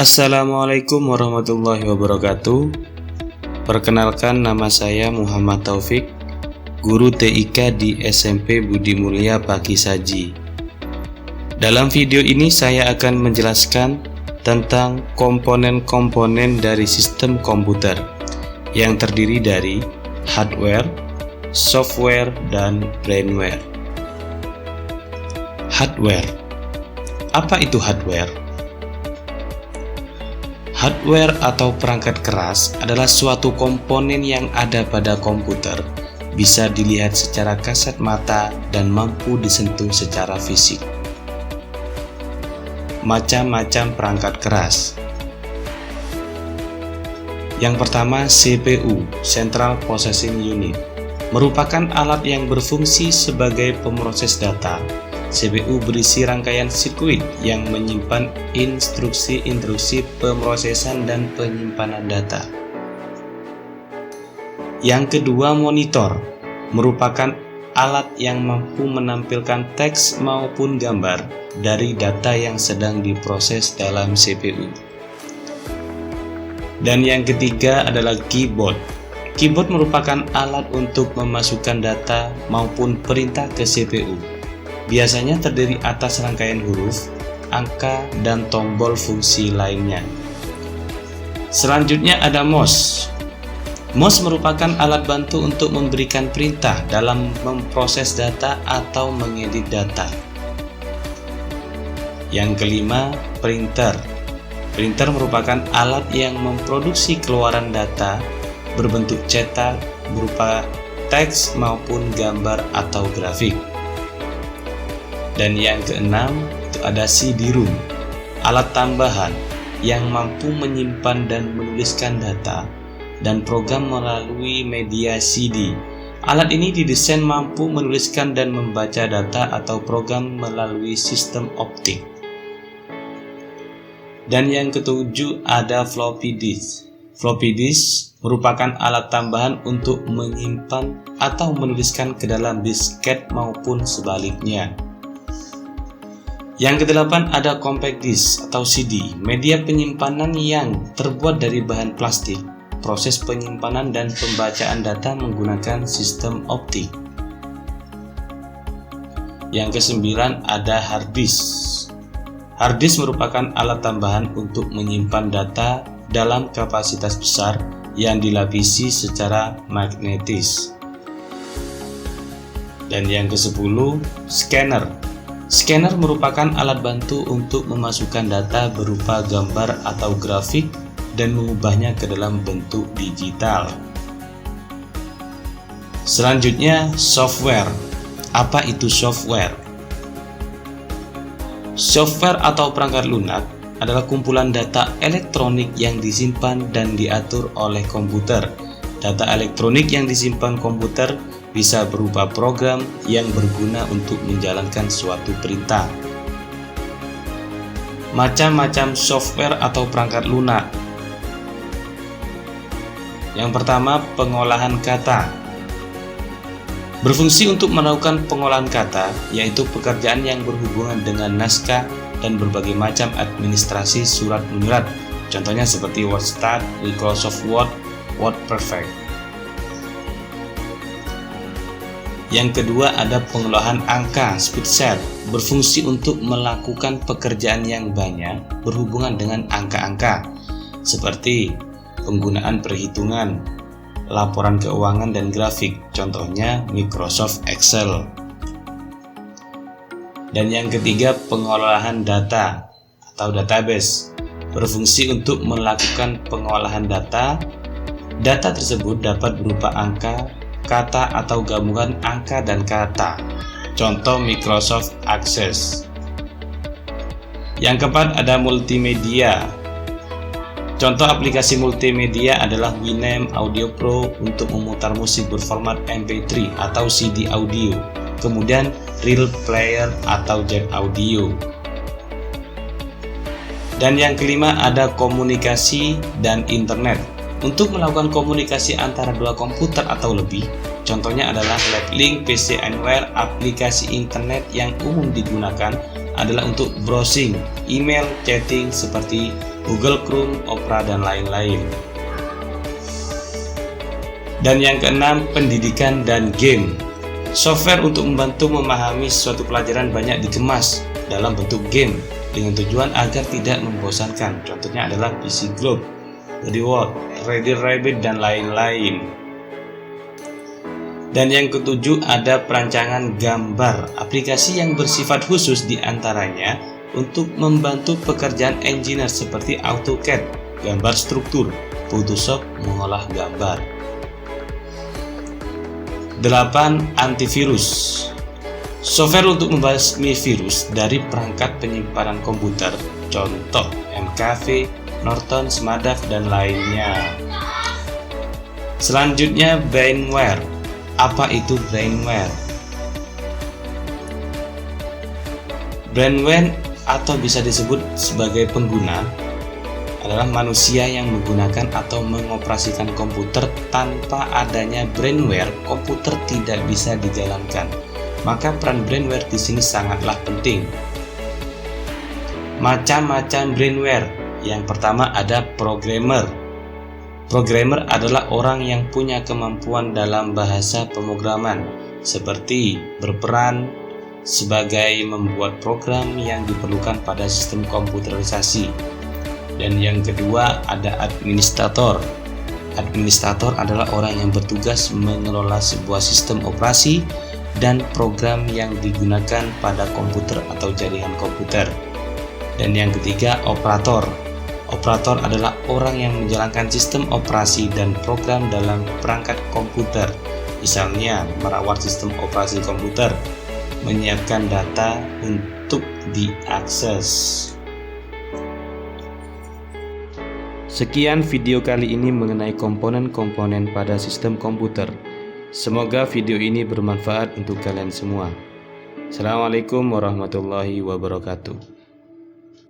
Assalamualaikum warahmatullahi wabarakatuh. Perkenalkan, nama saya Muhammad Taufik, guru TIK di SMP Budi Mulia Pakisaji. Dalam video ini saya akan menjelaskan tentang komponen-komponen dari sistem komputer yang terdiri dari hardware, software, dan brainware. Hardware. Apa itu hardware? Hardware atau perangkat keras adalah suatu komponen yang ada pada komputer, bisa dilihat secara kasat mata dan mampu disentuh secara fisik. Macam-macam perangkat keras. Yang pertama, CPU, Central Processing Unit, merupakan alat yang berfungsi sebagai pemroses data. CPU berisi rangkaian sirkuit yang menyimpan instruksi-instruksi pemrosesan dan penyimpanan data. Yang kedua, monitor, merupakan alat yang mampu menampilkan teks maupun gambar dari data yang sedang diproses dalam CPU. Dan yang ketiga adalah keyboard. Keyboard merupakan alat untuk memasukkan data maupun perintah ke CPU. Biasanya terdiri atas rangkaian huruf, angka, dan tombol fungsi lainnya. Selanjutnya ada mouse. Mouse merupakan alat bantu untuk memberikan perintah dalam memproses data atau mengedit data. Yang kelima, printer. Printer merupakan alat yang memproduksi keluaran data berbentuk cetak berupa teks maupun gambar atau grafik. Dan yang keenam, itu ada CD-ROM, alat tambahan yang mampu menyimpan dan menuliskan data dan program melalui media CD. Alat ini didesain mampu menuliskan dan membaca data atau program melalui sistem optik. Dan yang ketujuh ada floppy disk. Floppy disk merupakan alat tambahan untuk menyimpan atau menuliskan ke dalam disket maupun sebaliknya. Yang kedelapan ada compact disk atau CD, media penyimpanan yang terbuat dari bahan plastik. Proses penyimpanan dan pembacaan data menggunakan sistem optik. Yang kesembilan ada hard disk. Hard disk merupakan alat tambahan untuk menyimpan data dalam kapasitas besar yang dilapisi secara magnetis. Dan yang ke-10, scanner. Scanner merupakan alat bantu untuk memasukkan data berupa gambar atau grafik dan mengubahnya ke dalam bentuk digital. Selanjutnya, software. Apa itu software? Software atau perangkat lunak adalah kumpulan data elektronik yang disimpan dan diatur oleh komputer. Data elektronik yang disimpan komputer bisa berupa program yang berguna untuk menjalankan suatu perintah. Macam-macam software atau perangkat lunak. Yang pertama, pengolahan kata. Berfungsi untuk melakukan pengolahan kata, yaitu pekerjaan yang berhubungan dengan naskah dan berbagai macam administrasi surat menyurat. Contohnya seperti WordStat, Microsoft Word, WordPerfect. Yang kedua ada pengolahan angka, spreadsheet, berfungsi untuk melakukan pekerjaan yang banyak berhubungan dengan angka-angka, seperti penggunaan perhitungan, laporan keuangan dan grafik, contohnya Microsoft Excel. Dan yang ketiga pengolahan data atau database, berfungsi untuk melakukan pengolahan data. Data tersebut dapat berupa angka, kata atau gabungan angka dan kata, contoh Microsoft Access. Yang keempat ada multimedia. Contoh aplikasi multimedia adalah Winamp Audio Pro untuk memutar musik berformat MP3 atau CD audio, kemudian Real Player atau Jack Audio. Dan yang kelima ada komunikasi dan internet. Untuk melakukan komunikasi antara dua komputer atau lebih, contohnya adalah Live Link, PC Anywhere. Aplikasi internet yang umum digunakan adalah untuk browsing, email, chatting seperti Google Chrome, Opera, dan lain-lain. Dan yang keenam, pendidikan dan game. Software untuk membantu memahami suatu pelajaran banyak dikemas dalam bentuk game dengan tujuan agar tidak membosankan. Contohnya adalah PC Globe, Reward, Ready Rabbit, dan lain-lain. Dan yang ketujuh, ada perancangan gambar. Aplikasi yang bersifat khusus diantaranya untuk membantu pekerjaan engineer seperti AutoCAD, gambar struktur, Photoshop, mengolah gambar. 8. Antivirus. Software untuk membasmi virus dari perangkat penyimpanan komputer, contoh MKV, Norton, Smadaf, dan lainnya. Selanjutnya, brainware. Apa itu brainware? Brainware atau bisa disebut sebagai pengguna adalah manusia yang menggunakan atau mengoperasikan komputer. Tanpa adanya brainware, komputer tidak bisa dijalankan. Maka peran brainware di sini sangatlah penting. Macam-macam brainware. Yang pertama ada programmer. Programmer adalah orang yang punya kemampuan dalam bahasa pemrograman, seperti berperan sebagai membuat program yang diperlukan pada sistem komputerisasi. Dan yang kedua ada administrator. Administrator adalah orang yang bertugas mengelola sebuah sistem operasi dan program yang digunakan pada komputer atau jaringan komputer. Dan yang ketiga, operator. Operator adalah orang yang menjalankan sistem operasi dan program dalam perangkat komputer. Misalnya, merawat sistem operasi komputer, menyiapkan data untuk diakses. Sekian video kali ini mengenai komponen-komponen pada sistem komputer. Semoga video ini bermanfaat untuk kalian semua. Assalamualaikum warahmatullahi wabarakatuh.